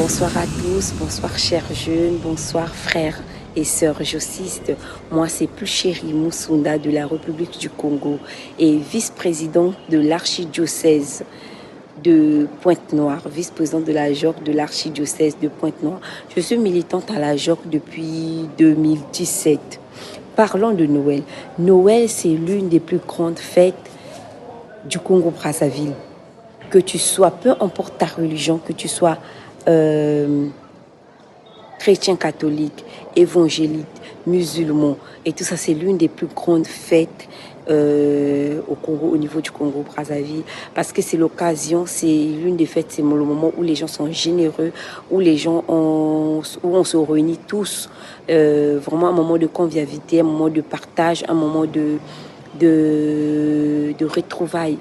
Bonsoir à tous, bonsoir chers jeunes, bonsoir frères et sœurs jossistes. Moi, c'est Pluchéri Moussunda de la République du Congo et vice-présidente de l'archidiocèse de Pointe-Noire, vice-présidente de la JOC de l'archidiocèse de Pointe-Noire. Je suis militante à la JOC depuis 2017. Parlons de Noël. Noël, c'est l'une des plus grandes fêtes du Congo-Brazzaville. Que tu sois, peu importe ta religion, que tu sois chrétien catholique, évangélique, musulman, et tout ça, c'est l'une des plus grandes fêtes au Congo, au niveau du Congo-Brazzaville, parce que c'est l'occasion, c'est l'une des fêtes, c'est le moment où les gens sont généreux, où les gens où on se réunit tous, vraiment un moment de convivialité, un moment de partage, un moment de retrouvailles.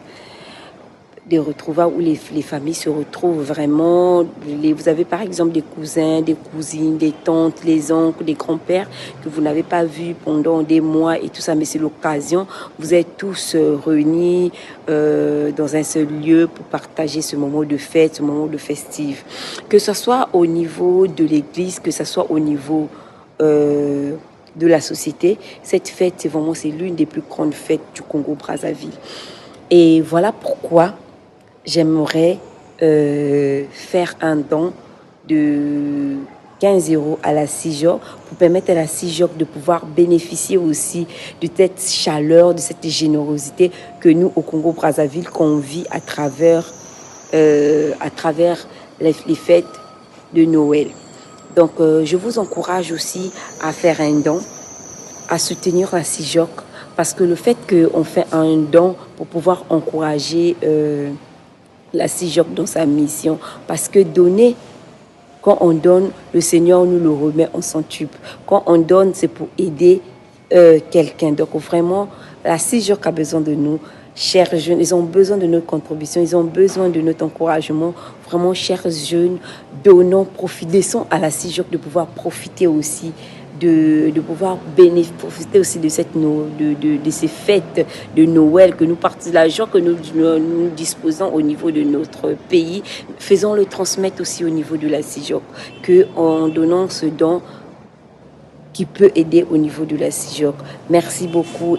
Des retrouvailles où les familles se retrouvent vraiment. Vous avez par exemple des cousins, des cousines, des tantes, les oncles, des grands-pères que vous n'avez pas vus pendant des mois et tout ça, mais c'est l'occasion. Vous êtes tous réunis dans un seul lieu pour partager ce moment de fête, ce moment de festif. Que ce soit au niveau de l'église, que ce soit au niveau de la société, cette fête, c'est l'une des plus grandes fêtes du Congo-Brazzaville. Et voilà pourquoi j'aimerais faire un don de 15 € à la CIJOC pour permettre à la CIJOC de pouvoir bénéficier aussi de cette chaleur, de cette générosité que nous, au Congo-Brazzaville, qu'on vit à travers les fêtes de Noël. Donc, je vous encourage aussi à faire un don, à soutenir la CIJOC, parce que le fait qu'on fait un don pour pouvoir encourager la CIJOC dans sa mission, parce que donner, quand on donne, le Seigneur nous le remet en centuple. Quand on donne, c'est pour aider quelqu'un. Donc vraiment, la CIJOC a besoin de nous. Chers jeunes, ils ont besoin de notre contribution, ils ont besoin de notre encouragement. Vraiment, chers jeunes, donnons, laissons à la CIJOC de pouvoir profiter aussi de pouvoir profiter aussi de ces fêtes de Noël que nous partageons, l'argent que nous disposons au niveau de notre pays, faisons le transmettre aussi au niveau de la CIJOC, qu'en donnant ce don qui peut aider au niveau de la CIJOC. Merci beaucoup.